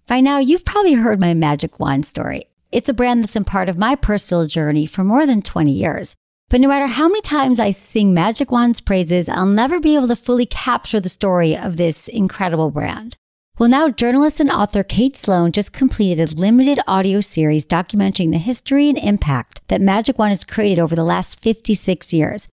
By now, you've probably heard my Magic Wand story. It's a brand that's been part of my personal journey for more than 20 years. But no matter how many times I sing Magic Wand's praises, I'll never be able to fully capture the story of this incredible brand. Well, now journalist and author Kate Sloan just completed a limited audio series documenting the history and impact that Magic Wand has created over the last 56 years.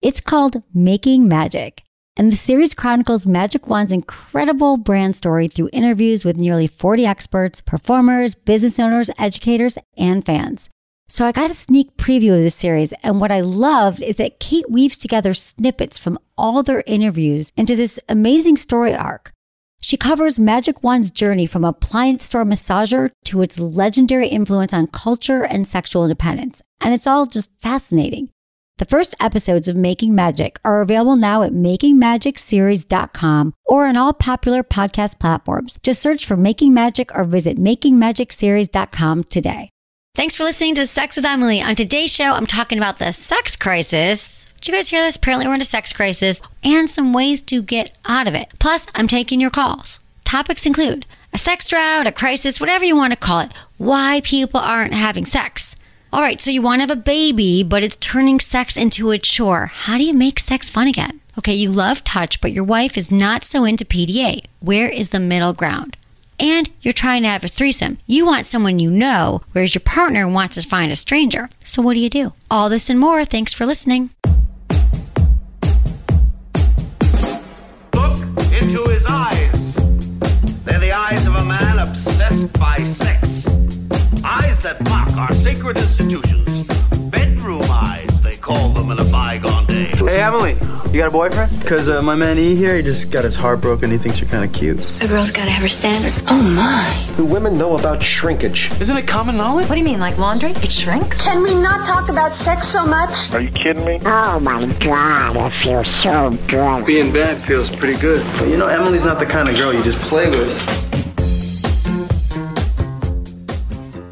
It's called Making Magic. And the series chronicles Magic Wand's incredible brand story through interviews with nearly 40 experts, performers, business owners, educators, and fans. So I got a sneak preview of the series, and what I loved is that Kate weaves together snippets from all their interviews into this amazing story arc. She covers Magic Wand's journey from appliance store massager to its legendary influence on culture and sexual independence, and it's all just fascinating. The first episodes of Making Magic are available now at makingmagicseries.com or on all popular podcast platforms. Just search for Making Magic or visit makingmagicseries.com today. Thanks for listening to Sex with Emily. On today's show, I'm talking about the sex crisis. Did you guys hear this? Apparently we're in a sex crisis and some ways to get out of it. Plus, I'm taking your calls. Topics include a sex drought, a crisis, whatever you want to call it. Why people aren't having sex. All right, so you want to have a baby, but it's turning sex into a chore. How do you make sex fun again? Okay, you love touch, but your wife is not so into PDA. Where is the middle ground? And you're trying to have a threesome. You want someone you know, whereas your partner wants to find a stranger. So what do? All this and more. Thanks for listening. Look into his eyes. They're the eyes of a man obsessed by sex. Eyes that mock our sacred institutions. Bedroom eyes, they call them in a bygone day. Hey, Emily, you got a boyfriend? Because my man E here, he just got his heart broken. He thinks you're kind of cute. A girl's got to have her standards. Oh, my. Do women know about shrinkage? Isn't it common knowledge? What do you mean, like laundry? It shrinks? Can we not talk about sex so much? Are you kidding me? Oh my God, it feels so good. Being bad feels pretty good. But you know, Emily's not the kind of girl you just play with.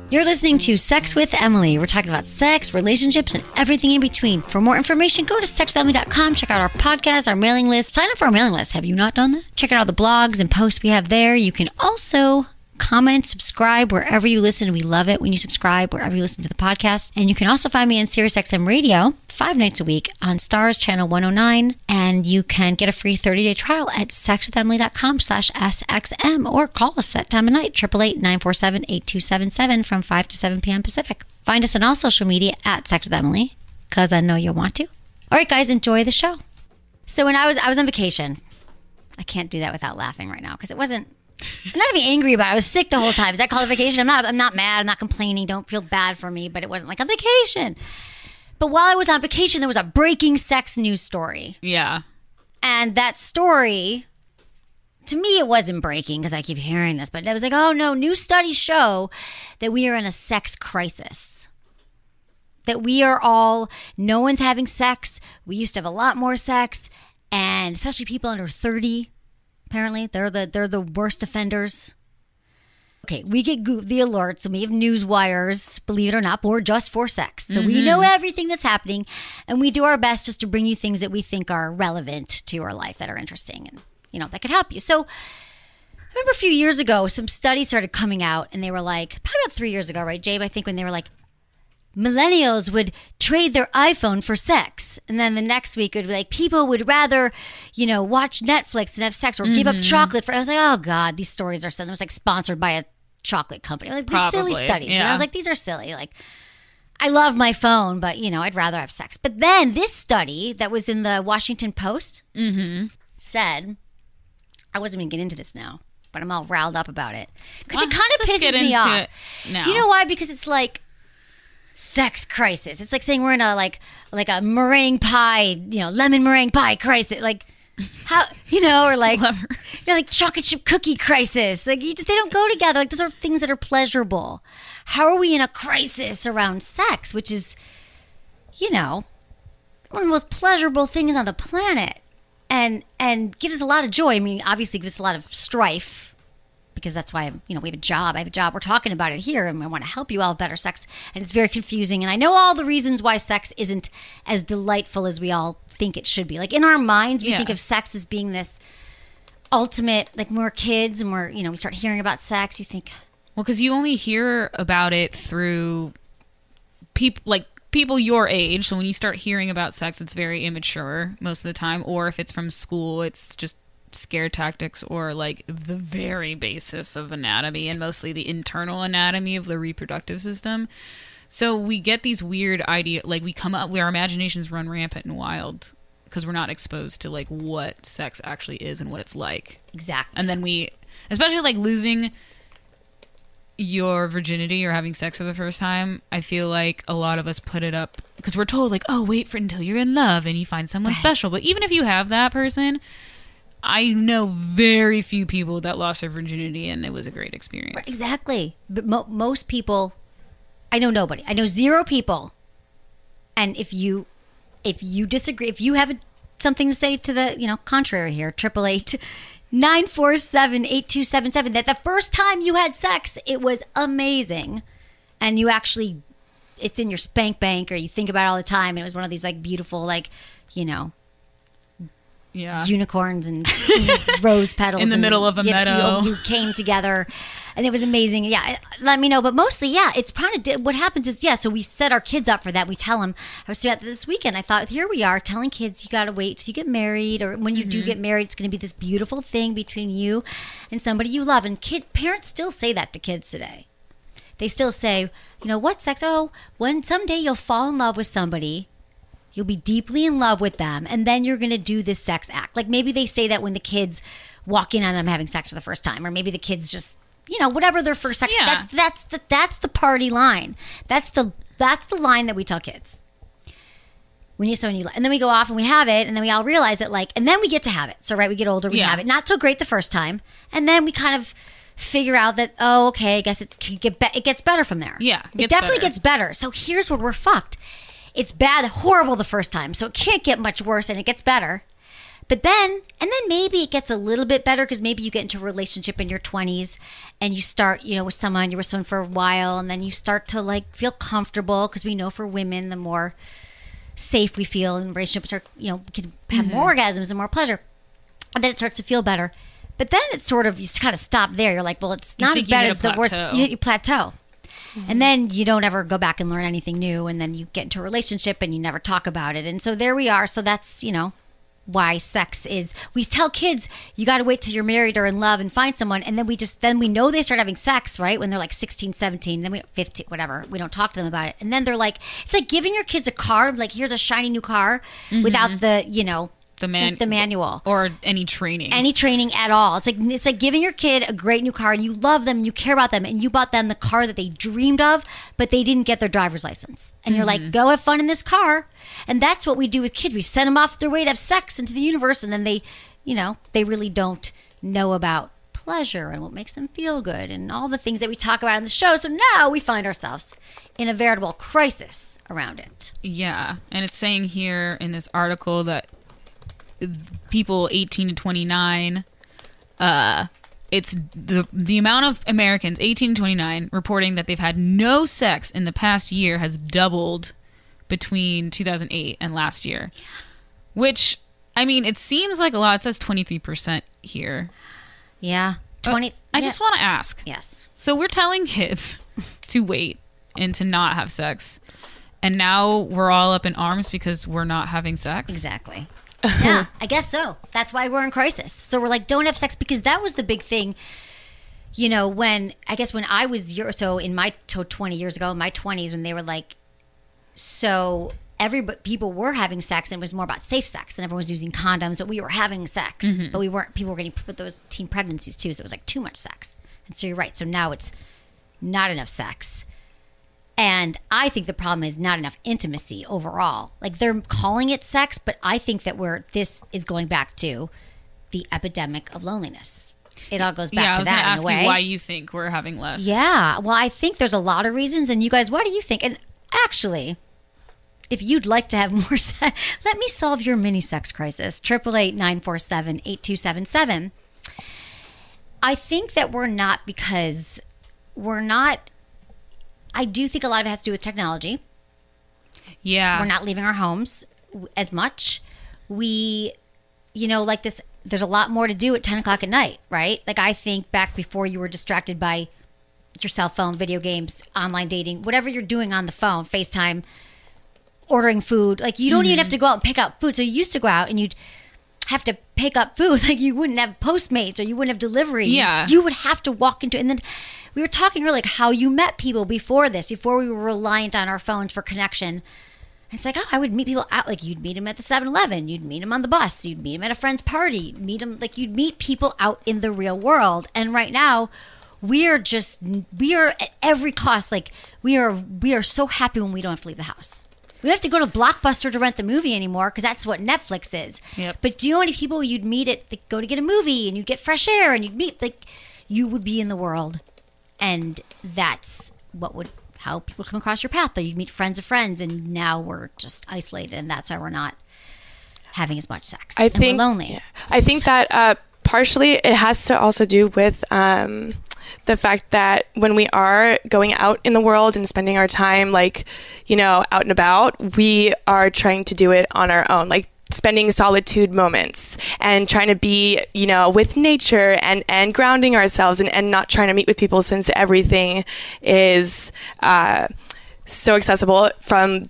You're listening to Sex with Emily. We're talking about sex, relationships, and everything in between. For more information, go to sexwithemily.com. Check out our podcast, our mailing list. Sign up for our mailing list. Have you not done that? Check out all the blogs and posts we have there. You can also comment, subscribe wherever you listen. We love it when you subscribe wherever you listen to the podcast. And you can also find me on SiriusXM Radio 5 nights a week on Stars Channel 109. And you can get a free 30-day trial at sexwithemily.com/SXM or call us that time of night, 888-947-8277 from 5 to 7 p.m. Pacific. Find us on all social media at Sex with Emily, because I know you'll want to. All right, guys, enjoy the show. So when I was on vacation, I can't do that without laughing right now because it wasn't, I'm not to be angry about it. I was sick the whole time. Is that called a vacation? I'm not mad. I'm not complaining. Don't feel bad for me. But it wasn't like a vacation. But while I was on vacation, there was a breaking sex news story. Yeah. And that story, to me, it wasn't breaking because I keep hearing this. But it was like, oh, no, new studies show that we are in a sex crisis. That we are all, no one's having sex. We used to have a lot more sex. And especially people under 30. Apparently, they're the worst offenders. Okay, we get the alerts and we have news wires, believe it or not, but we're just for sex. So we know everything that's happening and we do our best just to bring you things that we think are relevant to your life, that are interesting and, you know, that could help you. So I remember a few years ago, some studies started coming out and they were like, probably about 3 years ago, right, Jabe? I think when they were like, millennials would trade their iPhone for sex. And then the next week it would be like, people would rather, you know, watch Netflix and have sex or give up chocolate for. I was like, oh God, these stories are so. It was like sponsored by a chocolate company. Like these silly studies. Yeah. And I was like, these are silly. Like, I love my phone, but, you know, I'd rather have sex. But then this study that was in the Washington Post said, I wasn't even getting into this now, but I'm all riled up about it. Because it kind of pisses me off. You know why? Because it's like, sex crisis. It's like saying we're in a like a meringue pie, you know, lemon meringue pie crisis. Like how, you know, or like like chocolate chip cookie crisis. Like they don't go together. Like those are things that are pleasurable. How are we in a crisis around sex, which is, you know, one of the most pleasurable things on the planet, and gives us a lot of joy. I mean, obviously gives us a lot of strife. Because that's why, we have a job. I have a job. We're talking about it here, and I want to help you all have better sex. And it's very confusing. And I know all the reasons why sex isn't as delightful as we all think it should be. Like in our minds, we think of sex as being this ultimate, like when we're kids and we start hearing about sex, you think, Well, because you only hear about it through people your age. So when you start hearing about sex, it's very immature most of the time. Or if it's from school, it's just scare tactics or like the very basis of anatomy and mostly the internal anatomy of the reproductive system. So we get these weird ideas, like we come up where our imaginations run rampant and wild because we're not exposed to like what sex actually is and what it's like. exactly. And then we, especially like losing your virginity or having sex for the first time, I feel like a lot of us put it up because we're told like, oh, wait for until you're in love and you find someone special. But even if you have that person, I know very few people that lost their virginity and it was a great experience. Exactly. But most people, I know nobody. I know 0 people. And if you disagree, if you have something to say to the contrary here, 888-947-8277, that the first time you had sex, it was amazing, and you actually, it's in your spank bank, or you think about it all the time, and it was one of these like beautiful, like unicorns and rose petals in the middle of a meadow. You came together and it was amazing. Yeah, let me know. But mostly, it's kind of what happens is, so we set our kids up for that. We tell them, I was at this weekend, I thought, here we are telling kids, you got to wait till you get married, or when you do get married, it's going to be this beautiful thing between you and somebody you love. And parents still say that to kids today. They still say, what sex? Oh, when someday you'll fall in love with somebody, you'll be deeply in love with them, and then you're going to do this sex act. Like maybe they say that when the kids walk in on them having sex for the first time, or maybe the kids just, whatever their first sex. Yeah. That's the party line. That's the line that we tell kids. And then we go off and we have it, and then we all realize it, and then we get to have it. So we get older, we have it. Not so great the first time, and then we kind of figure out that, oh, okay, I guess it gets better from there. Yeah, it definitely gets better. So here's where we're fucked. It's bad, horrible the first time, so it can't get much worse, and it gets better. But then maybe it gets a little bit better because maybe you get into a relationship in your 20s and you start, with someone, you're with someone for a while, and then you start to feel comfortable, because we know for women, the more safe we feel in relationships are, can have more orgasms and more pleasure. And then it starts to feel better. But then it's sort of, you kind of stop there. You're like, well, it's not as bad as the worst. You plateau. And then you don't ever go back and learn anything new. And then you get into a relationship and you never talk about it. And so there we are. So that's, why sex is, we tell kids, you got to wait till you're married or in love and find someone. And then we know they start having sex, right? When they're like 16, 17, then 15, whatever. We don't talk to them about it. And then they're like, it's like giving your kids a car, like here's a shiny new car without the, the manual or any training at all. It's like giving your kid a great new car, and you love them, and you care about them, and you bought them the car that they dreamed of, but they didn't get their driver's license, and you're like, go have fun in this car. And that's what we do with kids. We send them off their way to have sex into the universe, and then they really don't know about pleasure and what makes them feel good and all the things that we talk about on the show. So now we find ourselves in a veritable crisis around it. Yeah, and it's saying here in this article that people 18 to 29, it's the amount of Americans 18 to 29 reporting that they've had no sex in the past year has doubled between 2008 and last year. Which, I mean, it seems like a lot. It says 23% here. Yeah. 20. I just want to ask. Yes. So we're telling kids to wait and to not have sex, and now we're all up in arms because we're not having sex? Exactly. Yeah, I guess so. That's why we're in crisis. So we're like, don't have sex, because that was the big thing. When I was in my 20 years ago, in my 20s, when they were like, so people were having sex, and it was more about safe sex, and everyone was using condoms, but we were having sex, but people were getting put those teen pregnancies too, so it was like too much sex. And so you're right. So now it's not enough sex. And I think the problem is not enough intimacy overall. Like, they're calling it sex, but I think that this is going back to the epidemic of loneliness. It all goes back to that in a way. I was going to ask you why you think we're having less. Yeah. Well, I think there's a lot of reasons. And you guys, what do you think? And actually, if you'd like to have more sex, let me solve your mini sex crisis. 888-947-8277. I think that we're not, because we're not. I do think a lot of it has to do with technology. Yeah. We're not leaving our homes as much. We, like this there's a lot more to do at 10 o'clock at night, right? Like, I think back before you were distracted by your cell phone, video games, online dating, whatever you're doing on the phone, FaceTime, ordering food. Like, you don't even have to go out and pick up food. So you used to go out and you'd have to pick up food. Like, you wouldn't have Postmates or you wouldn't have delivery. Yeah. You would have to walk into, and then we were talking earlier, like, how you met people before this, before we were reliant on our phones for connection. It's like, I would meet people out. Like, you'd meet them at the 7-Eleven. You'd meet them on the bus. You'd meet them at a friend's party. You'd meet them, like, you'd meet people out in the real world. And right now, we are at every cost. Like, we are so happy when we don't have to leave the house. We don't have to go to Blockbuster to rent the movie anymore because that's what Netflix is. Yep. But do you know how many people you'd meet go to get a movie and you'd get fresh air and you'd meet, like, you would be in the world. And that's how people come across your path. That you'd meet friends of friends, and now we're just isolated, and that's why we're not having as much sex. I think we're lonely. Yeah. I think that partially it has to also do with the fact that when we are going out in the world and spending our time, like, out and about, we are trying to do it on our own, like spending solitude moments and trying to be, with nature and grounding ourselves and not trying to meet with people, since everything is so accessible from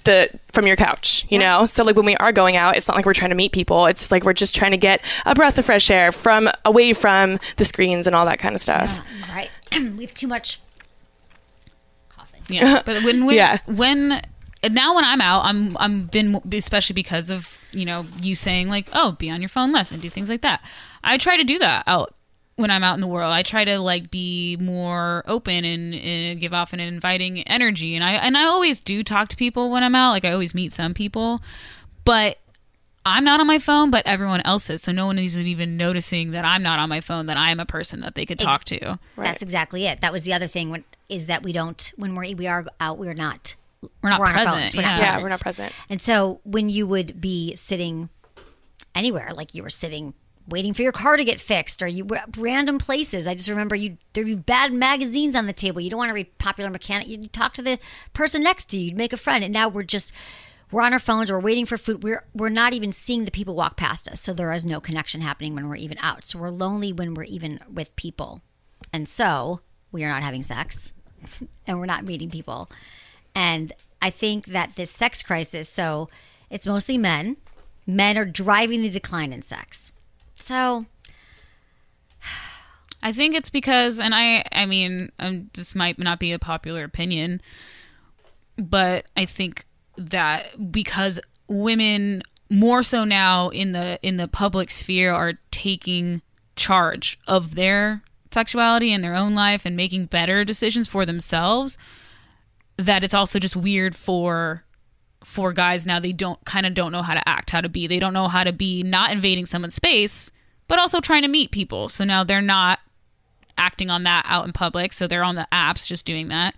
your couch, So like when we are going out, it's not like we're trying to meet people. It's like we're just trying to get a breath of fresh air away from the screens and all that kind of stuff. Yeah, right. We have too much coughing. Yeah, but when now when I'm out, I'm been, especially because of you saying, like, oh, be on your phone less and do things like that. I try to do that out when I'm out in the world. I try to, like, be more open and give off an inviting energy. And I always do talk to people when I'm out. Like, I always meet some people, but I'm not on my phone, but everyone else is. So no one is even noticing that I'm not on my phone, that I am a person that they could talk to. Right. That's exactly it. That was the other thing, is that we don't, when we are out, we're not present. We're not present. And so when you would be sitting anywhere, like you were sitting waiting for your car to get fixed, or you were at random places. I just remember there'd be bad magazines on the table. You don't want to read Popular Mechanic. You'd talk to the person next to you. You'd make a friend. And now we're on our phones. We're waiting for food. We're not even seeing the people walk past us. So there is no connection happening when we're even out. So we're lonely when we're even with people. And so we are not having sex and we're not meeting people. And I think that this sex crisis, so it's mostly men. Men are driving the decline in sex. So I think it's because, and I mean, this might not be a popular opinion, but I think that because women more so now in the public sphere are taking charge of their sexuality and their own life and making better decisions for themselves, that it's also just weird for guys now. They don't know how to act, how to be. They don't know how to be not invading someone's space, but also trying to meet people. So now they're not acting on that out in public. So they're on the apps just doing that.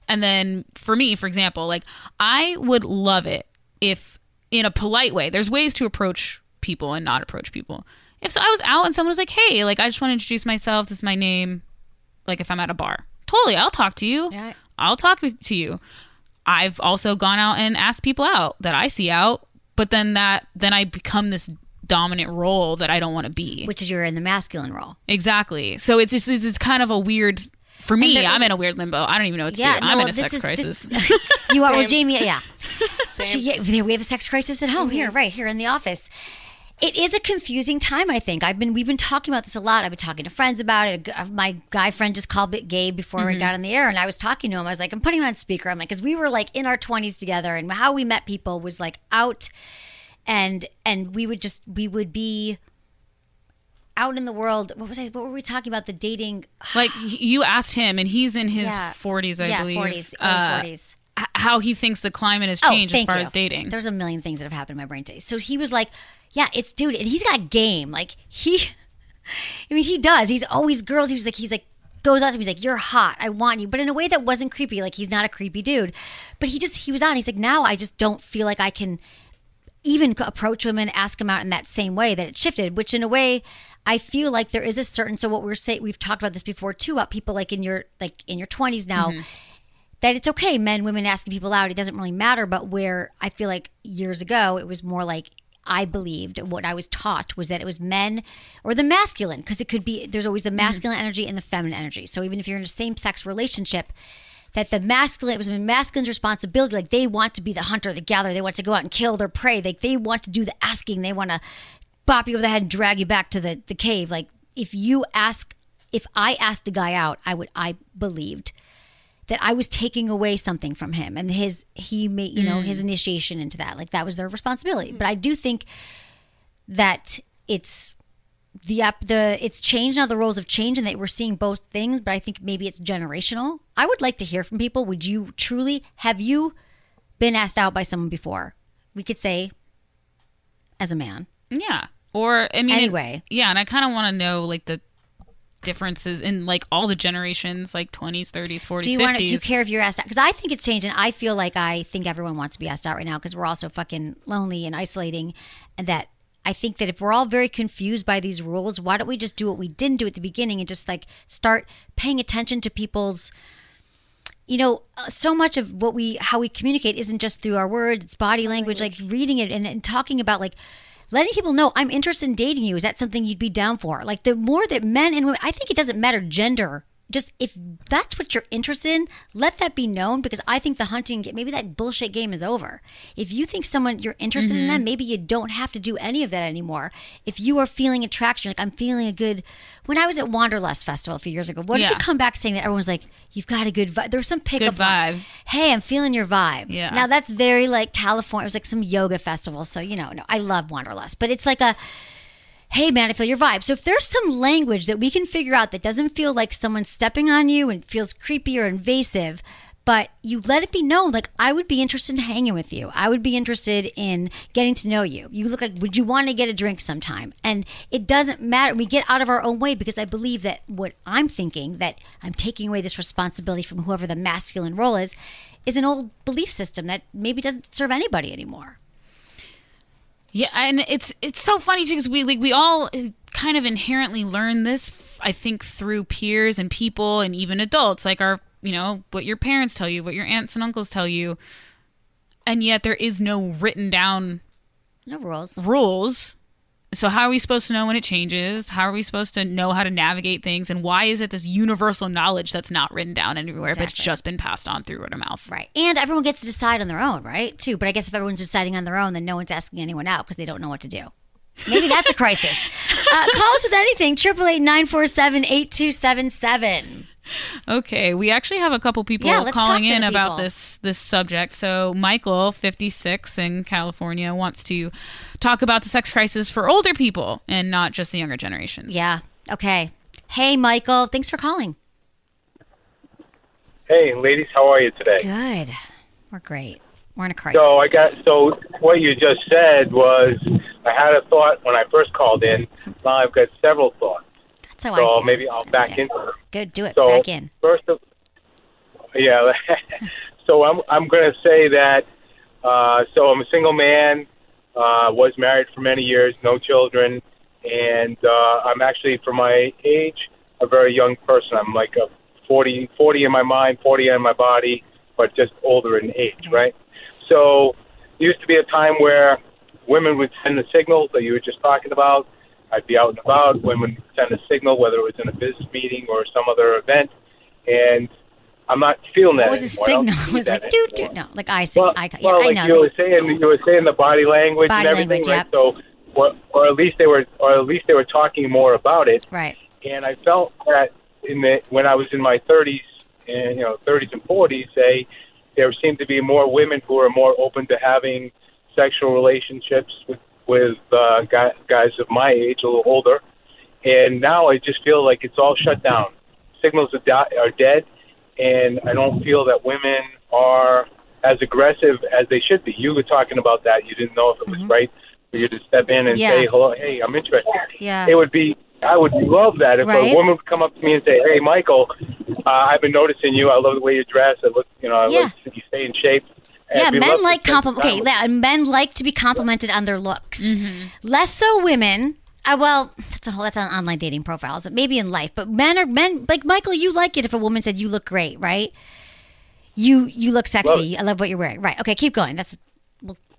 And then for me, for example, like, I would love it if, in a polite way, there's ways to approach people and not approach people. If I was out and someone was like, hey, like, I just want to introduce myself. This is my name. Like, if I'm at a bar, totally, I'll talk to you. Yeah. I'll talk to you. I've also gone out and asked people out that I see out, but then I become this dominant role that I don't want to be. Which is you're in the masculine role. Exactly. So it's kind of a weird, for me, I'm in a weird limbo. I don't even know what to do. I'm in a sex crisis. You are with Jamie, yeah. We have a sex crisis at home here in the office. It is a confusing time, I think. We've been talking about this a lot. I've been talking to friends about it. My guy friend just called it Gabe before we got on the air, and I was talking to him. I was like, I'm putting him on speaker. I'm like, because we were like in our 20s together, and how we met people was like out, and we would be out in the world. What were we talking about? The dating. Like, you asked him, and he's in his 40s, I believe. 40s, early 40s. How he thinks the climate has changed as far as dating. There's a million things that have happened in my brain today. So he was like, yeah, it's dude, and he's got game. Like, he does. He's always girls. He's like goes out to me. He's like, you're hot. I want you. But in a way that wasn't creepy. Like, he's not a creepy dude. But he was on. He's like, now I just don't feel like I can even approach him and ask him out in that same way, that it shifted, which in a way I feel like there is a certain, so what we've talked about this before too, about people like in your 20s now, that it's okay, men, women asking people out, it doesn't really matter. But where I feel like years ago, it was more like, I believed, what I was taught, was that it was men or the masculine, because it could be, there's always the masculine energy and the feminine energy. So even if you're in a same-sex relationship, that the masculine, it was the masculine's responsibility. Like, they want to be the hunter, the gatherer. They want to go out and kill their prey. Like, they want to do the asking. They want to bop you over the head and drag you back to the cave. Like, if I asked a guy out, I believed that I was taking away something from him, and his initiation into that. Like, that was their responsibility. But I do think that it's changed now. The roles have changed, and that we're seeing both things. But I think maybe it's generational. I would like to hear from people. Have you been asked out by someone before? We could say, as a man. Yeah. Or, I mean, anyway. And I kind of want to know, like, the differences in, like, all the generations, like 20s, 30s, 40s, 50s. Do you care if you're asked out? Because I think it's changing. I feel like I think everyone wants to be asked out right now, because we're all so fucking lonely and isolating, and that I think that if we're all very confused by these rules, why don't we just do what we didn't do at the beginning and just, like, start paying attention to people's, so much of how we communicate isn't just through our words, it's body language, like reading it and talking about, like, letting people know, I'm interested in dating you. Is that something you'd be down for? Like, the more that men and women, I think it doesn't matter gender. Just, if that's what you're interested in, let that be known, because I think the hunting, maybe that bullshit game is over. If you think you're interested in them, maybe you don't have to do any of that anymore. If you are feeling attraction, like, I'm feeling a good, when I was at Wanderlust Festival a few years ago, what did we come back saying that everyone was like, you've got a good vibe? There was some pickup vibe. Hey, I'm feeling your vibe. Yeah. Now that's very, like, California. It was like some yoga festival. So, no, I love Wanderlust, but it's like hey, man, I feel your vibe. So if there's some language that we can figure out that doesn't feel like someone's stepping on you and feels creepy or invasive, but you let it be known, like, I would be interested in hanging with you. I would be interested in getting to know you. You look like, would you want to get a drink sometime? And it doesn't matter. We get out of our own way, because I believe that what I'm thinking, that I'm taking away this responsibility from whoever the masculine role is an old belief system that maybe doesn't serve anybody anymore. Yeah, and it's so funny too, because we all kind of inherently learn this, I think, through peers and people and even adults, like what your parents tell you, what your aunts and uncles tell you, and yet there is no written down rules. So how are we supposed to know when it changes? How are we supposed to know how to navigate things? And why is it this universal knowledge that's not written down anywhere, but it's just been passed on through word of mouth? Right. And everyone gets to decide on their own, right? Too. But I guess if everyone's deciding on their own, then no one's asking anyone out because they don't know what to do. Maybe that's a crisis. Call us with anything. 888-947-8277. Okay, we actually have a couple people calling in about this subject. So Michael, 56, in California, wants to talk about the sex crisis for older people and not just the younger generations. Yeah. Okay. Hey, Michael. Thanks for calling. Hey, ladies. How are you today? Good. We're great. We're in a crisis. So what you just said was, I had a thought when I first called in. Now I've got several thoughts. That's how I feel. Maybe I'll back into them. Good, do it. So back in. So I'm going to say that. So I'm a single man. Was married for many years, no children, and I'm actually, for my age, a very young person. I'm like a 40 in my mind, 40 in my body, but just older in age, right? So there used to be a time where women would send the signal that you were just talking about. I'd be out and about. Women would send a signal, whether it was in a business meeting or some other event, and I'm not feeling that anymore. What was a signal? It was like, doot. No, like I sing. I know. You were saying the body language and everything, right? Yep. So, or at least they were talking more about it. Right. And I felt that when I was in my 30s and 30s and 40s, there seemed to be more women who are more open to having sexual relationships with guys of my age, a little older. And now I just feel like it's all shut down. Signals are dead, and I don't feel that women are as aggressive as they should be. You were talking about that. You didn't know if it was right for you to step in and say, hello, hey, I'm interested. Yeah. I would love that if a woman would come up to me and say, hey, Michael, I've been noticing you. I love the way you dress. I look, you stay in shape. Yeah, men like men like to be complimented on their looks. Mm-hmm. Less so women. That's an online dating profile, so maybe in life. But men like Michael. You like it if a woman said you look great, right? You look sexy. I love what you're wearing. Right? Okay, keep going.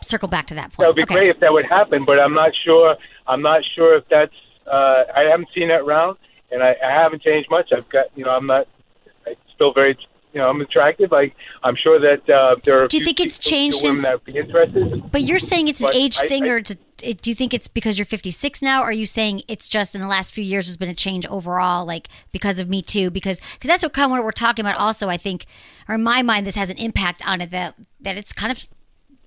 circle back to that point. That would be great if that would happen, but I'm not sure. I'm not sure if that's. I haven't seen that round, and I haven't changed much. I've got, I'm not. I'm still very, I'm attractive. I'm sure that there are. Do you think it's changed women since? that would be interested. But you're saying it's an age thing, or do you think it's because you're 56 now? Or are you saying it's just in the last few years there's been a change overall, like because of Me Too? Because that's what kind of what we're talking about. Also, I think, or in my mind, this has an impact on it that it's kind of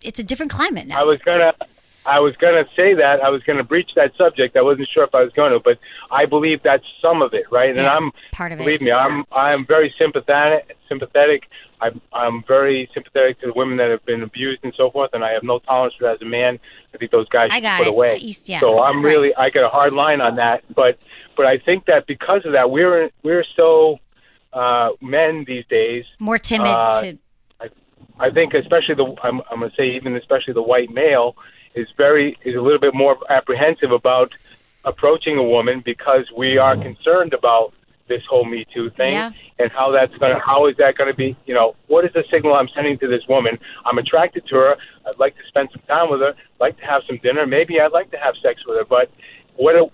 it's a different climate now. I was gonna say that. I was gonna breach that subject. I wasn't sure if I was going to, but I believe that's some of it, right? Yeah, and I'm part of it. Believe me, I'm very sympathetic. I'm very sympathetic to the women that have been abused and so forth, and I have no tolerance for that as a man. I think those guys should be put away. So I'm really, I got a hard line on that. But I think that because of that, we're so men these days more timid. I think especially I'm going to say especially the white male is a little bit more apprehensive about approaching a woman because we are concerned about this whole Me Too thing and how is that going to be, what is the signal I'm sending to this woman? I'm attracted to her. I'd like to spend some time with her. I'd like to have some dinner. Maybe I'd like to have sex with her, but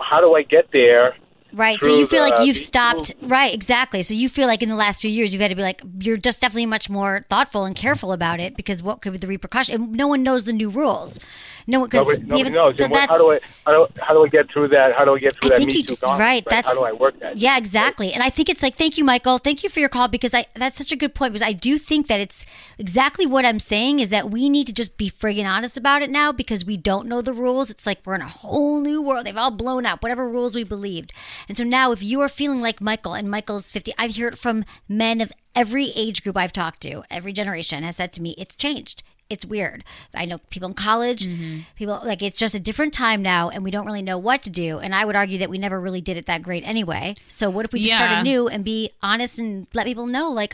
how do I get there? Right. So you feel like you've stopped. Right. Exactly. So you feel like in the last few years, you've had to be like, you're just definitely much more thoughtful and careful about it because what could be the repercussion? And no one knows the new rules. Nobody knows. So how do I get through that? How do I get through that Me Too gauntlet? Right. How do I work that? Yeah, exactly. And I think it's like, thank you, Michael. Thank you for your call because that's such a good point because I do think that it's exactly what I'm saying is that we need to just be friggin' honest about it now because we don't know the rules. It's like we're in a whole new world. They've all blown up, whatever rules we believed. And so now if you are feeling like Michael and Michael's 50, I've heard from men of every age group I've talked to, every generation has said to me, it's changed. It's weird. I know people in college, people like it's just a different time now and we don't really know what to do. And I would argue that we never really did it that great anyway. So what if we just started new and be honest and let people know what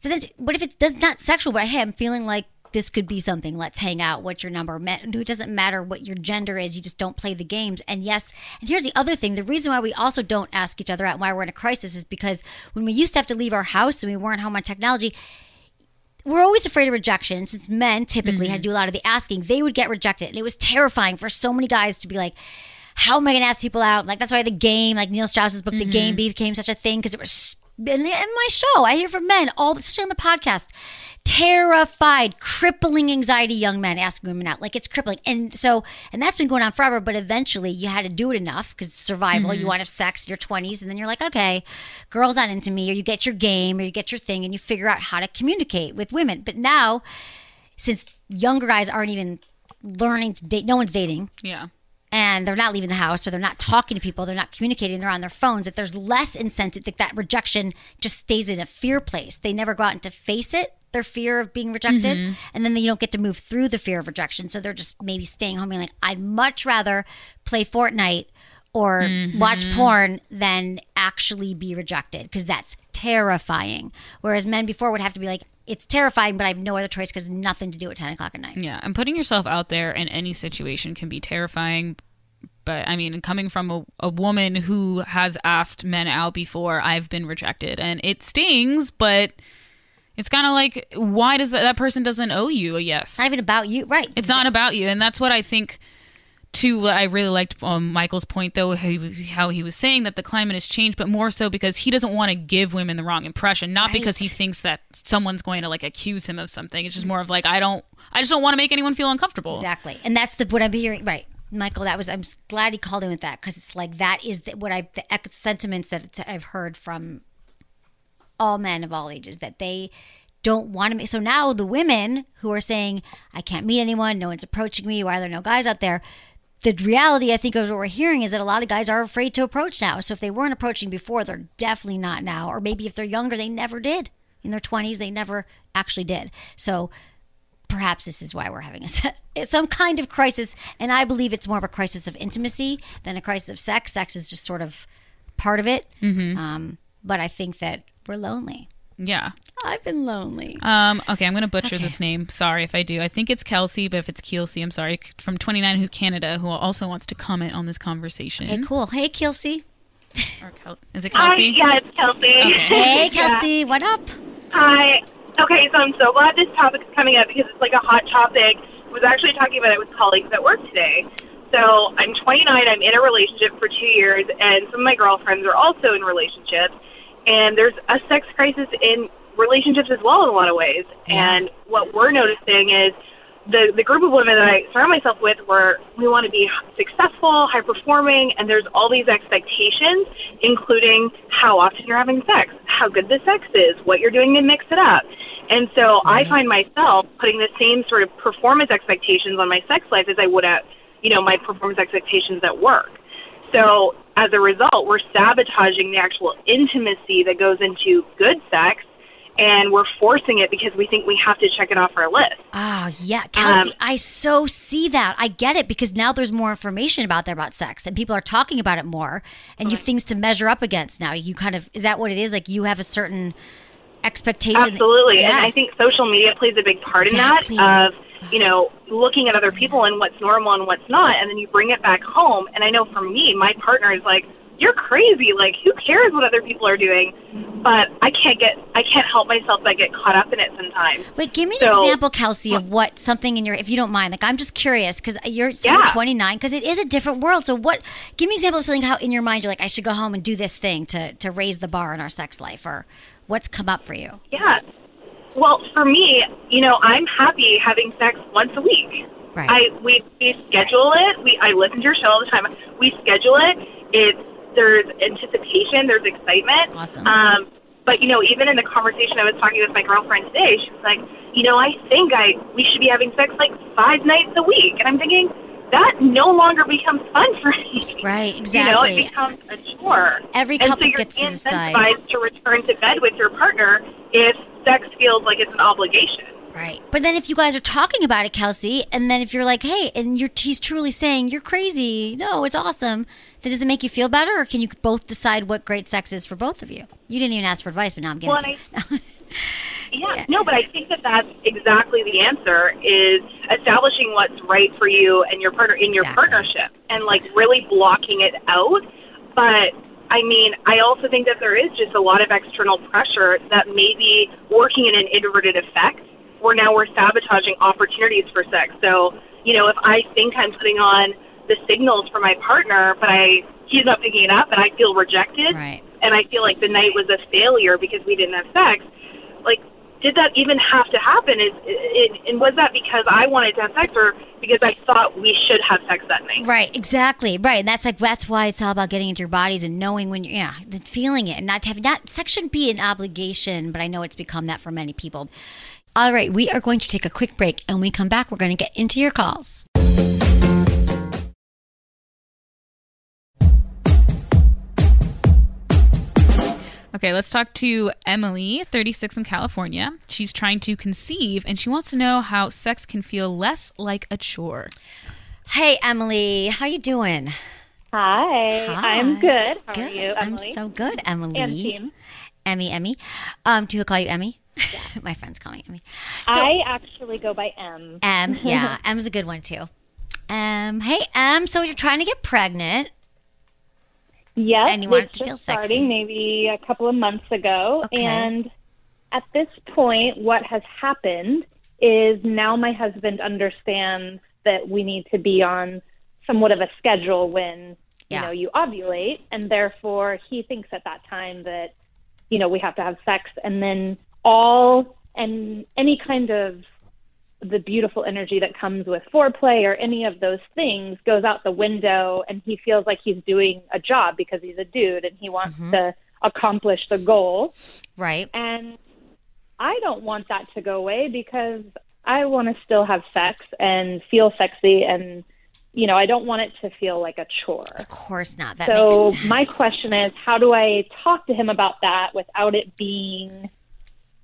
if it does not sexual, but hey, I'm feeling like this could be something. Let's hang out. What's your number? It doesn't matter what your gender is. You just don't play the games. And yes, and here's the other thing. The reason why we also don't ask each other out and why we're in a crisis is because when we used to have to leave our house and we weren't home on technology, we're always afraid of rejection. Since men typically had to do a lot of the asking, they would get rejected. And it was terrifying for so many guys to be like, how am I going to ask people out? Like, that's why The Game, like Neil Strauss's book, The Game became such a thing because it was in my show. I hear from men, especially on the podcast, terrified, crippling anxiety young men asking women out. Like it's crippling. And that's been going on forever, but eventually you had to do it enough because survival, you want to have sex in your 20s and then you're like, okay, girl's not into me, or you get your game or you get your thing and you figure out how to communicate with women. But now, since younger guys aren't even learning to date, no one's dating. Yeah. And they're not leaving the house, or they're not talking to people, they're not communicating, they're on their phones. If there's less incentive, that rejection just stays in a fear place. They never go out and to face it, their fear of being rejected, and then you don't get to move through the fear of rejection. So they're just maybe staying home being like, I'd much rather play Fortnite or watch porn than actually be rejected, because that's terrifying. Whereas men before would have to be like, it's terrifying, but I have no other choice because nothing to do at 10 o'clock at night. Yeah, and putting yourself out there in any situation can be terrifying. But, I mean, coming from a woman who has asked men out before, I've been rejected. And it stings, but it's kind of like, why does that person doesn't owe you a yes? Not even about you, right. It's not about you. And that's what I think, too, I really liked Michael's point, though, how he was saying that the climate has changed, but more so because he doesn't want to give women the wrong impression, not because he thinks that someone's going to, like, accuse him of something. It's just more of like, I just don't want to make anyone feel uncomfortable. Exactly. And that's what I'm hearing, right. Michael, I'm glad he called in with that, because it's like that is the sentiments that I've heard from all men of all ages, that they don't want to make. So now the women who are saying, I can't meet anyone, no one's approaching me, why are there no guys out there? The reality, I think, of what we're hearing is that a lot of guys are afraid to approach now. So if they weren't approaching before, they're definitely not now. Or maybe if they're younger, they never did. In their 20s, they never actually did. So perhaps this is why we're having some kind of crisis. And I believe it's more of a crisis of intimacy than a crisis of sex. Sex is just sort of part of it. But I think that we're lonely. Yeah. I've been lonely. Okay, I'm going to butcher this name. Sorry if I do. I think it's Kelsey, but if it's Kelsey, I'm sorry. From 29, who's Canada, who also wants to comment on this conversation. Okay, cool. Hey, Kelsey. Is it Kelsey? Yeah, it's Kelsey. Okay. Hey, Kelsey. What up? Hi. Okay, so I'm so glad this topic is coming up because it's like a hot topic. was actually talking about it with colleagues at work today. So I'm 29, I'm in a relationship for 2 years, and some of my girlfriends are also in relationships. And there's a sex crisis in relationships as well in a lot of ways. Yeah. And what we're noticing is the group of women that I surround myself with, where we want to be successful, high-performing, and there's all these expectations, including how often you're having sex, how good the sex is, what you're doing to mix it up. And so I find myself putting the same sort of performance expectations on my sex life as I would at, my performance expectations at work. So as a result, we're sabotaging the actual intimacy that goes into good sex, and we're forcing it because we think we have to check it off our list. Oh, yeah. Kelsey, I so see that. I get it, because now there's more information out there about sex, and people are talking about it more, and you have things to measure up against now. You kind of, is that what it is? Like, you have a certain expectation? Absolutely. Yeah. And I think social media plays a big part in that, of, looking at other people and what's normal and what's not, and then you bring it back home. And I know for me, my partner is like, you're crazy. Like, who cares what other people are doing? But I can't help myself but get caught up in it sometimes. Wait, give me an example, Kelsey, of what something in your, if you don't mind. Like, I'm just curious, because you're 29, because it is a different world. So give me an example of something how in your mind you're like, I should go home and do this thing to raise the bar in our sex life, or what's come up for you? Yeah. Well, for me, I'm happy having sex once a week. Right. We schedule it. I listen to your show all the time. We schedule it. There's anticipation. There's excitement. Awesome. But, even in the conversation I was talking with my girlfriend today, she was like, I think we should be having sex like 5 nights a week. And I'm thinking, that no longer becomes fun for me. Right, exactly. It becomes a chore. Every couple gets to decide. And so you're incentivized to return to bed with your partner if sex feels like it's an obligation. Right. But then if you guys are talking about it, Kelsey, and then if you're like, hey, and he's truly saying, you're crazy, no, it's awesome, then does it make you feel better, or can you both decide what great sex is for both of you? You didn't even ask for advice, but now I'm giving it to you. No, but I think that's exactly the answer, is establishing what's right for you and your partner in your partnership, and like really blocking it out. But I also think that there is just a lot of external pressure that may be working in an inverted effect, where now we're sabotaging opportunities for sex. So, if I think I'm putting on the signals for my partner, but he's not picking it up, and I feel rejected, right, and I feel like the night was a failure because we didn't have sex, like, did that even have to happen? And was that because I wanted to have sex, or because I thought we should have sex that night? Right, exactly. Right. And that's why it's all about getting into your bodies and knowing when you're, feeling it, and sex shouldn't be an obligation, but I know it's become that for many people. All right, we are going to take a quick break, and when we come back, we're going to get into your calls. Okay, let's talk to Emily, 36 in California. She's trying to conceive, and she wants to know how sex can feel less like a chore. Hey, Emily, how you doing? Hi. I'm good. How are you, Emily? I'm so good, Emily. And team. Emmy. Do you call you Emmy? Yeah. My friends call me Emmy. So, I actually go by M. Yeah. M's a good one, too. Hey, Em, so you're trying to get pregnant. Yes, and you want it's it to feel just sexy. starting maybe a couple of months ago. Okay. And at this point, what has happened is now my husband understands that we need to be on somewhat of a schedule when, you ovulate. And therefore, he thinks at that time that, we have to have sex. And then any kind of the beautiful energy that comes with foreplay or any of those things goes out the window, and he feels like he's doing a job because he's a dude and he wants to accomplish the goal. Right. And I don't want that to go away because I want to still have sex and feel sexy, and I don't want it to feel like a chore. Of course not. That so makes sense. My question is, how do I talk to him about that without it being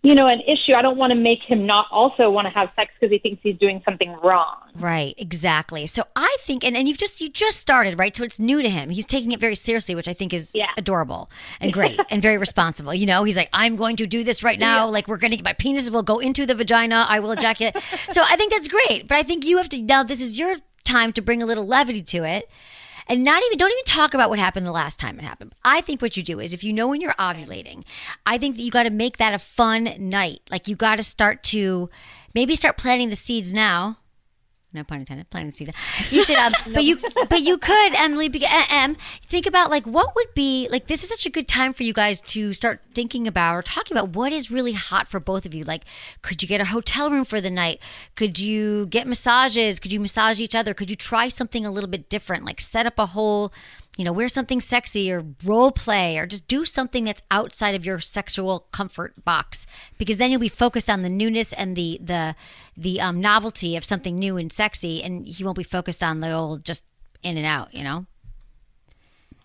an issue? I don't want to make him not also want to have sex because he thinks he's doing something wrong. Right, exactly. So I think, and you just started, right? So it's new to him. He's taking it very seriously, which I think is adorable and great and very responsible. He's like, I'm going to do this right now. Like, we're going to get my penis will go into the vagina. I will ejaculate. So I think that's great. But I think you have to, now this is your time to bring a little levity to it. And don't even talk about what happened the last time it happened. I think what you do is, if you know when you're ovulating, I think that you got to make that a fun night. Like, you got to start planting the seeds now. No pun intended. Planting season. You should, but you could, Emily. Think about like what would be like. This is such a good time for you guys to start thinking about or talking about what is really hot for both of you. Like, could you get a hotel room for the night? Could you get massages? Could you massage each other? Could you try something a little bit different? Like set up a whole, wear something sexy or role play or just do something that's outside of your sexual comfort box, because then you'll be focused on the newness and the novelty of something new and sexy, and he won't be focused on the old just in and out,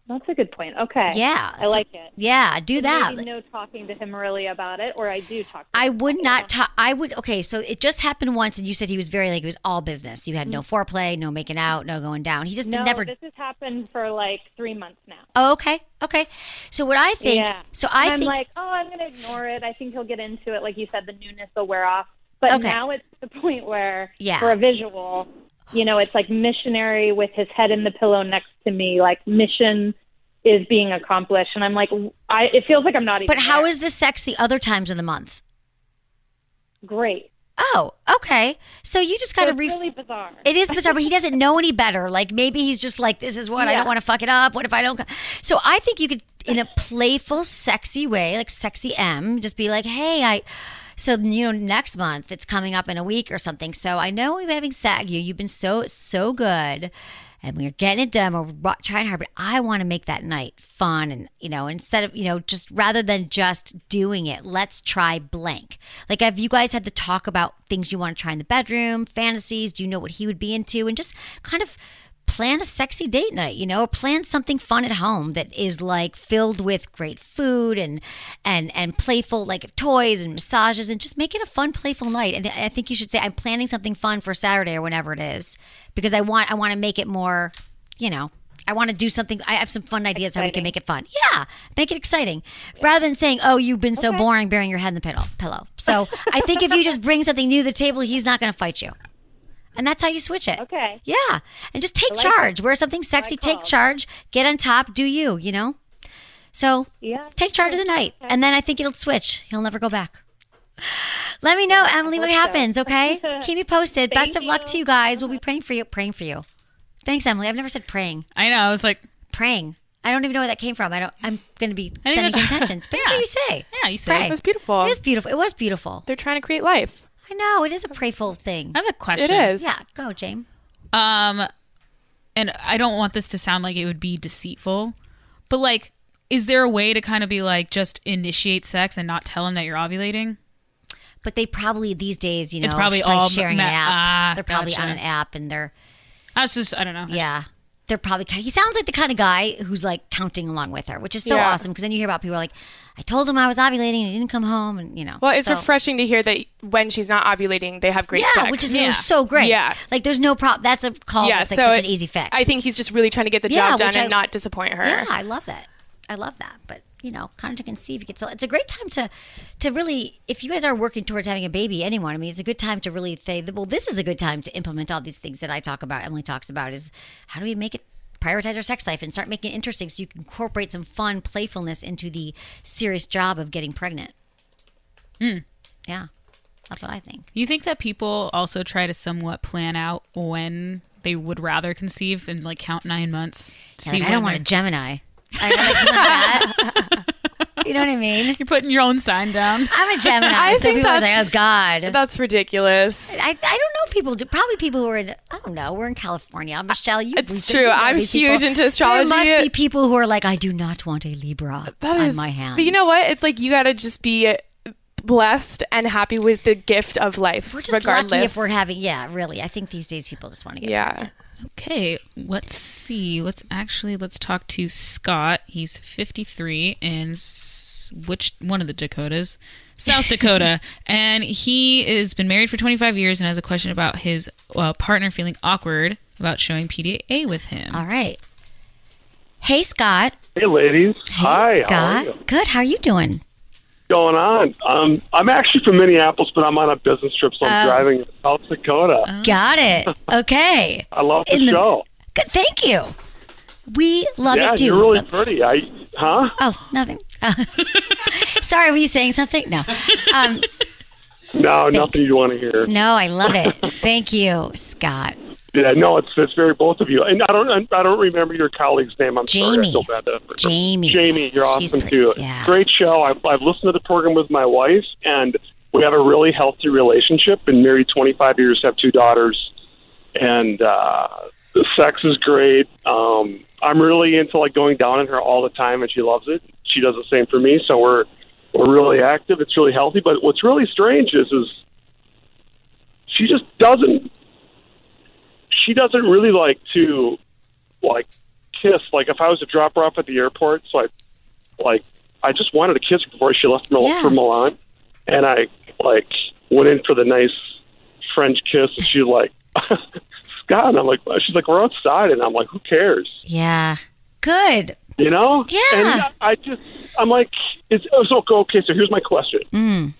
That's a good point. Okay. Yeah. I like it. Yeah, do that. Maybe no talking to him really about it, or I do talk to him. I would not talk. Okay, so it just happened once, and you said he was very, it was all business. You had no foreplay, no making out, no going down. He just never. This has happened for 3 months now. Oh, okay. So what I think. Yeah. So I'm like, I'm going to ignore it. I think he'll get into it. Like you said, the newness will wear off. But now it's the point where, for a visual, it's like missionary with his head in the pillow next to me, like mission is being accomplished. And I'm like, it feels like I'm not even But how there. is the sex the other times of the month? Great. Oh, okay. So you just got to really bizarre. It is bizarre, but he doesn't know any better. Like maybe he's just like, this is what I don't want to fuck it up. What if I don't? So I think you could, in a playful, sexy way, like sexy M, just be like, hey, So, next month, it's coming up in a week or something. So I know we're having sex. You've been so good. And we're getting it done. We're trying hard. But I want to make that night fun. And, instead of, just rather than just doing it, let's try blank. Like, have you guys had to talk about things you want to try in the bedroom, fantasies? Do you know what he would be into? And just kind of plan a sexy date night, or plan something fun at home that is like filled with great food and playful like toys and massages, and just make it a fun, playful night. And I think you should say, I'm planning something fun for Saturday or whenever it is, because I want to make it more, I want to do something. I have some fun ideas how we can make it fun. Yeah, make it exciting. Rather than saying, oh, you've been so boring burying your head in the pillow. So I think if you just bring something new to the table, he's not going to fight you. And that's how you switch it. Okay. Yeah. And just take charge. Wear something sexy. Take charge. Get on top. Do you, So take charge of the night. Okay. And then I think it'll switch. He'll never go back. Let me know, Emily, what happens, okay? Keep me posted. Best of luck to you guys. We'll be praying for you. Thanks, Emily. I've never said praying. I know. I was like... Praying. I don't even know where that came from. I'm going to be sending intentions. But that's what you say. Yeah, you say. It was beautiful. It was beautiful. They're trying to create life. I know. It is a prayful thing. I have a question. It is. Yeah. Go, James. And I don't want this to sound like it would be deceitful, but is there a way to kind of be like, just initiate sex and not tell him that you're ovulating? But they probably these days, it's probably all sharing an app. They're probably on an app, and they're. I don't know. Yeah. They're probably. He sounds like the kind of guy who's like counting along with her, which is so awesome, because then you hear about people like, I told him I was ovulating and he didn't come home, and Well, it's refreshing to hear that when she's not ovulating, they have great sex. Which is so great. Yeah, like there's no problem. That's a call. Yeah, that's like such an easy fix. I think he's just really trying to get the job done and not disappoint her. Yeah, I love that. But kind of to conceive, it's a great time to really, if you guys are working towards having a baby, anyone, it's a good time to really say, well, this is a good time to implement all these things that I talk about. Emily talks about is how do we make it. Prioritize our sex life and start making it interesting so you can incorporate some fun playfulness into the serious job of getting pregnant. Yeah, that's what I think. You think that people also try to somewhat plan out when they would rather conceive and count 9 months? I don't want a Gemini. I really like that. You know what I mean? You're putting your own sign down. I'm a Gemini. I think people are like, oh, God. That's ridiculous. I don't know people. Probably people who are in, I don't know, we're in California. Michelle, it's true. I'm huge into astrology. There must be people who are like, I do not want a Libra on my hands. But you know what? It's like you got to just be blessed and happy with the gift of life. We're just regardless. lucky if we're having, really. I think these days people just want to get pregnant. Okay, let's see. Let's talk to Scott. He's 53 in which one of the Dakotas? South Dakota. And he has been married for 25 years and has a question about his partner feeling awkward about showing PDA with him. All right. Hey, Scott. Hey, ladies. Hi, Scott. How are you? Good. How are you doing? Going on? I'm actually from Minneapolis, but I'm on a business trip, so I'm driving to South Dakota. Got it. Okay. I love the show. Good. Thank you. We love it too. You're really pretty. Oh, nothing. Sorry, were you saying something? No. No, Thanks. nothing you want to hear. No, I love it. Thank you, Scott. Yeah, no, it's very both of you. And I don't remember your colleague's name. I'm sorry. Jamie. I feel bad. Jamie. Jamie, you're She's awesome too. yeah. Great show. I've listened to the program with my wife, and we have a really healthy relationship. Been married 25 years, have 2 daughters, and the sex is great. I'm really into like going down on her all the time, and she loves it. She does the same for me. So we're really active. It's really healthy. But what's really strange is she just doesn't. She doesn't really like to like kiss. Like if I was to drop her off at the airport, so I just wanted to kiss her before she left for Milan, and I like went in for the nice French kiss, and she's like, Scott, and I'm like, she's like, we're outside, and I'm like, who cares? Yeah. Good. You know? Yeah. And I'm like, it's okay. So here's my question: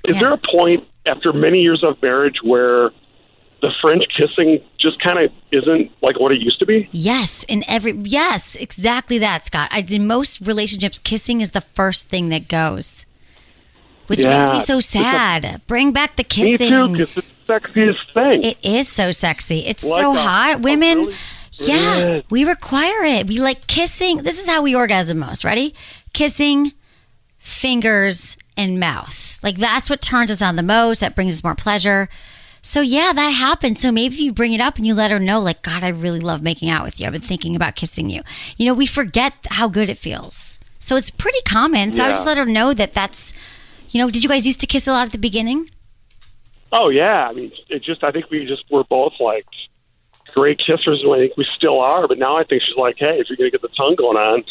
Is there a point after many years of marriage where the French kissing just kind of isn't like what it used to be? Yes, yes, exactly that, Scott. In most relationships, kissing is the first thing that goes, which makes me so sad. Bring back the kissing. Me too, because it's the sexiest thing. It is so sexy. It's like so hot. Women, we require it. We like kissing. This is how we orgasm most. Ready? Kissing, fingers, and mouth. Like that's what turns us on the most. That brings us more pleasure. So yeah, that happened. So maybe you bring it up and you let her know, like, God, I really love making out with you. I've been thinking about kissing you. You know, we forget how good it feels. So it's pretty common. So I just let her know that's, you know, did you guys used to kiss a lot at the beginning? Oh yeah. I mean, I think we're both like great kissers, and I think we still are. But now I think she's like, hey, if you're going to get the tongue going on,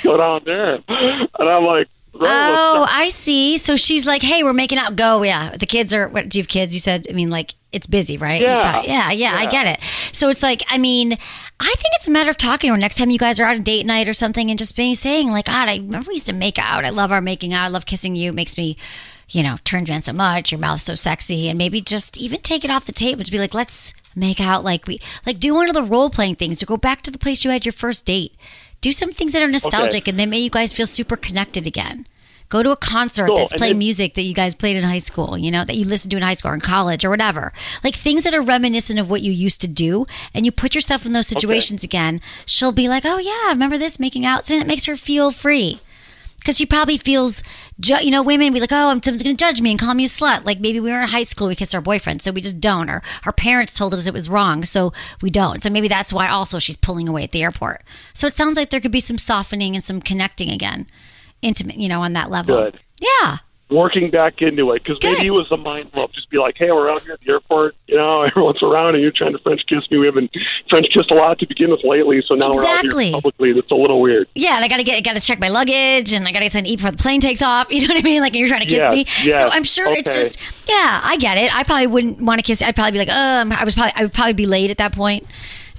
go down there. And I'm like, oh, I see. So she's like, hey, we're making out. Go. Yeah. The kids are, what, do you have kids? You said, I mean, like, it's busy, right? Yeah. Yeah. I get it. So it's like, I mean, I think it's a matter of talking to her next time you guys are out on date night or something and just saying like, God, I remember we used to make out. I love our making out. I love kissing you. It makes me, you know, turn on so much. Your mouth's so sexy. And maybe just even take it off the table to be like, let's make out do one of the role playing things or go back to the place you had your first date. Do some things that are nostalgic and they make you guys feel super connected again. Go to a concert that's playing music that you guys played in high school, you know, that you listened to in high school or in college or whatever. Like things that are reminiscent of what you used to do, and you put yourself in those situations again. She'll be like, oh yeah, remember this, making out? And it makes her feel free. Because she probably feels, you know, women be like, oh, someone's going to judge me and call me a slut. Like maybe we were in high school, we kissed our boyfriend, so we just don't. Or our parents told us it was wrong, so we don't. So maybe that's why also she's pulling away at the airport. So it sounds like there could be some softening and some connecting again. Intimate, you know, on that level. Good. Yeah. Working back into it, because maybe it was a mind blow. Just be like, hey, we're out here at the airport, you know, everyone's around and you're trying to French kiss me. We haven't French kissed a lot to begin with lately, so now we're out here publicly. That's a little weird. Yeah, and I got to check my luggage, and I got to get something to eat before the plane takes off. You know what I mean? Like, you're trying to kiss me. Yeah, so I'm sure it's just, I get it. I probably wouldn't want to kiss you. I'd probably be like, I would probably be late at that point.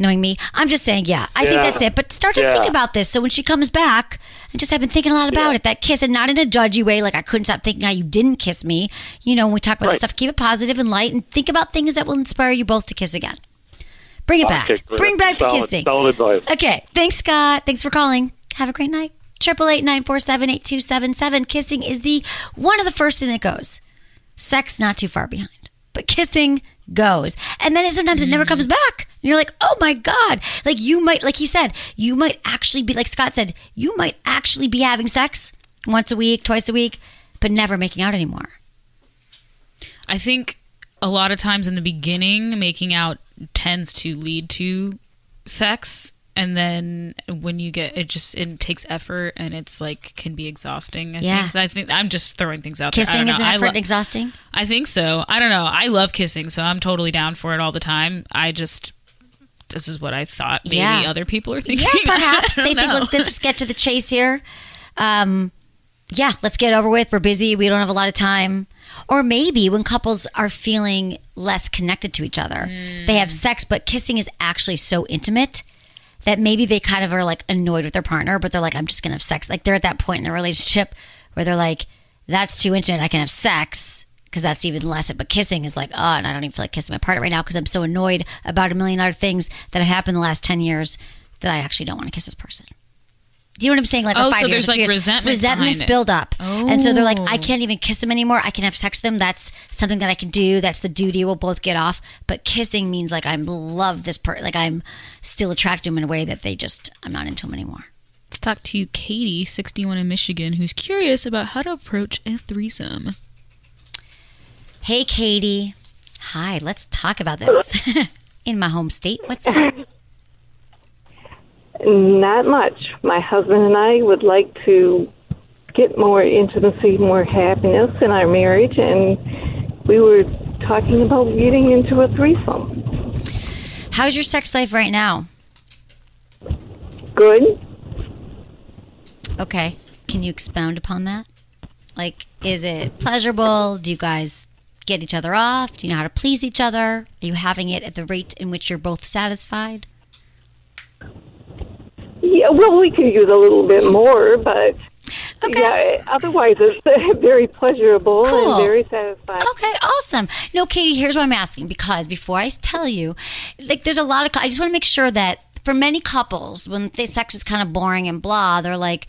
Knowing me, I'm just saying, I think that's it. But start to think about this. So when she comes back, and just I've been thinking a lot about it, that kiss, and not in a judgy way, like I couldn't stop thinking how you didn't kiss me. You know, when we talk about this stuff, keep it positive and light, and think about things that will inspire you both to kiss again. Bring it back. Bring back the kissing. Solid advice. Okay, thanks, Scott. Thanks for calling. Have a great night. 888-947-8277. Kissing is one of the first thing that goes. Sex not too far behind, but kissing goes. And then sometimes it never comes back. And you're like, oh my God. Like you might, like he said, you might actually be, like Scott said, you might actually be having sex once a week, twice a week, but never making out anymore. I think a lot of times in the beginning, making out tends to lead to sex. And then when you get it takes effort, and it's like can be exhausting. I think I'm just throwing things out there. Kissing is an effort exhausting? I think so. I don't know. I love kissing, so I'm totally down for it all the time. This is what I thought maybe other people are thinking. Yeah, perhaps they think, look, let's just get to the chase here. Let's get over with. We're busy. We don't have a lot of time. Or maybe when couples are feeling less connected to each other, they have sex, but kissing is actually so intimate that maybe they kind of are like annoyed with their partner, but they're like, I'm just going to have sex. Like they're at that point in their relationship where they're like, that's too intimate. I can have sex because that's even less. But kissing is like, oh, and I don't even feel like kissing my partner right now because I'm so annoyed about a million other things that have happened in the last 10 years that I actually don't want to kiss this person. Do you know what I'm saying? Like, Oh, for 5 so years, there's, or 3 like, years. resentments behind it. build up. And so they're like, I Oh. can't even kiss him anymore. I can have sex with him. That's something that I can do. That's the duty we'll both get off. But kissing means like I love this person. Like I'm still attracted to him in a way that I'm not into him anymore. Let's talk to Katie, 61 in Michigan, who's curious about how to approach a threesome. Hey, Katie. Hi, let's talk about this. In my home state. What's up? Not much. My husband and I would like to get more intimacy, more happiness in our marriage, and we were talking about getting into a threesome. How's your sex life right now? Good. Okay. Can you expound upon that? Like, is it pleasurable? Do you guys get each other off? Do you know how to please each other? Are you having it at the rate in which you're both satisfied? Yeah, well, we could use a little bit more, but yeah, otherwise it's very pleasurable and very satisfying. Okay, awesome. No, Katie, here's what I'm asking, because before I tell you, like, there's a lot of, I just want to make sure that for many couples, when sex is kind of boring and blah, they're like,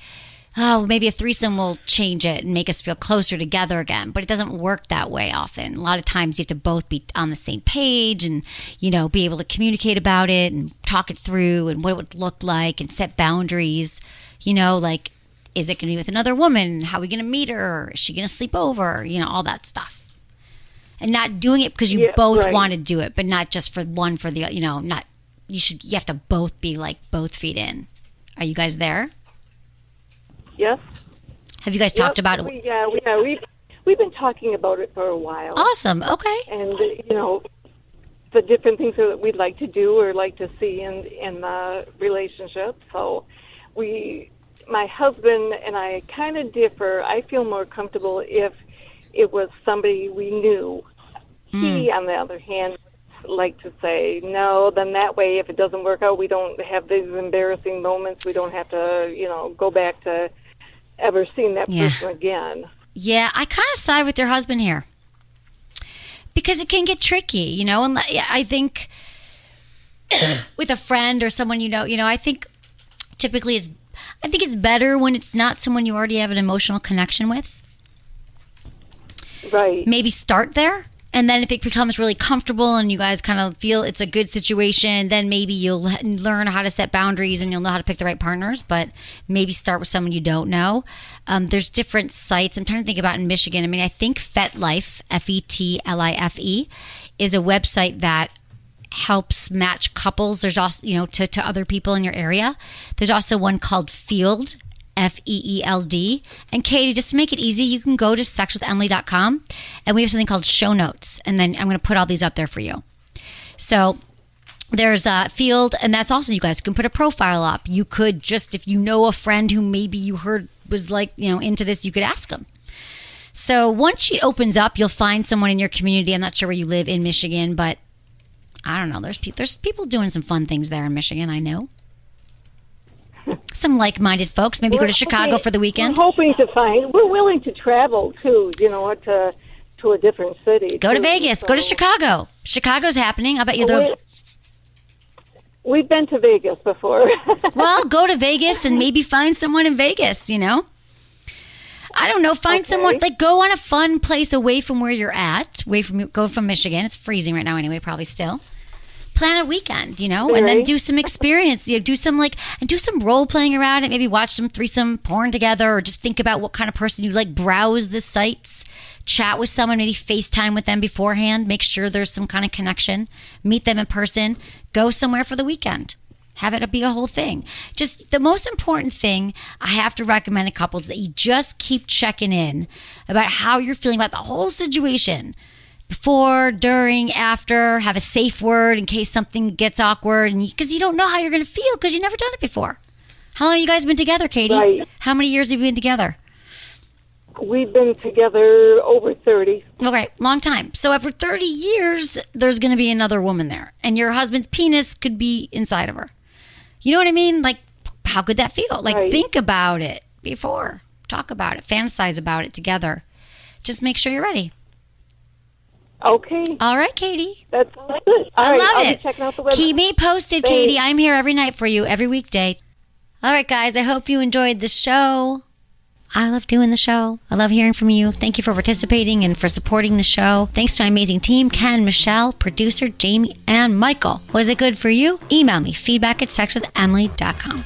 oh, maybe a threesome will change it and make us feel closer together again. But it doesn't work that way often. A lot of times you have to both be on the same page and, you know, be able to communicate about it and talk it through and what it would look like and set boundaries. You know, like, is it going to be with another woman? How are we going to meet her? Is she going to sleep over? You know, all that stuff. And not doing it because you both want to do it, but not just for one for the, you know, not, you have to both be like both feet in. Are you guys there? Yes. Have you guys talked about it? We've been talking about it for a while. Awesome. Okay. And you know, the different things that we'd like to do or like to see in the relationship. So, my husband and I kind of differ. I feel more comfortable if it was somebody we knew. He, on the other hand, like to say no. Then that way, if it doesn't work out, we don't have these embarrassing moments. We don't have to, you know, go back to ever seeing that person again. Yeah, I kind of side with your husband here because it can get tricky, you know. And I think with a friend or someone you know, I think typically it's better when it's not someone you already have an emotional connection with. Right. Maybe start there. And then if it becomes really comfortable and you guys kind of feel it's a good situation, then maybe you'll learn how to set boundaries and you'll know how to pick the right partners. But maybe start with someone you don't know. There's different sites. I'm trying to think about in Michigan. I mean, I think FetLife, FetLife, is a website that helps match couples. There's also, you know, to other people in your area. There's also one called Field, FEELD. And Katie, just to make it easy, you can go to sexwithemily.com and we have something called show notes. And then I'm going to put all these up there for you. So there's a Field, and that's also, you guys can put a profile up. You could just, if you know a friend who maybe you heard was like, you know, into this, you could ask them. So once it opens up, you'll find someone in your community. I'm not sure where you live in Michigan, but I don't know. There's people doing some fun things there in Michigan, I know. Some like-minded folks. Maybe go to Chicago for the weekend. We're willing to travel, too, you know, to a different city. Go to Vegas. Go to Chicago. Chicago's happening. I bet you We've been to Vegas before. Well, go to Vegas and maybe find someone in Vegas, you know? I don't know. Find someone, like, go on a fun place away from where you're at. Go from Michigan. It's freezing right now anyway, probably still. Plan a weekend, you know, and then do some experience. You know, do some role playing around it. Maybe watch some threesome porn together, or just think about what kind of person you like. Browse the sites, chat with someone, maybe FaceTime with them beforehand. Make sure there's some kind of connection. Meet them in person. Go somewhere for the weekend. Have it be a whole thing. Just the most important thing I have to recommend to couples is that you just keep checking in about how you're feeling about the whole situation. Before, during, after, have a safe word in case something gets awkward, and because you don't know how you're going to feel because you've never done it before. How long have you guys been together, Katie? Right. How many years have you been together? We've been together over 30. Okay, long time. So after 30 years, there's going to be another woman there, and your husband's penis could be inside of her. You know what I mean? Like, how could that feel? Like, think about it before. Talk about it. Fantasize about it together. Just make sure you're ready. Okay. All right, Katie. That's good. I love I'll it. be checking out the website. Keep me posted, Thanks. Katie. I'm here every night for you, every weekday. All right, guys, I hope you enjoyed the show. I love doing the show. I love hearing from you. Thank you for participating and for supporting the show. Thanks to my amazing team, Ken, Michelle, producer Jamie, and Michael. Was it good for you? Email me, feedback@sexwithemily.com.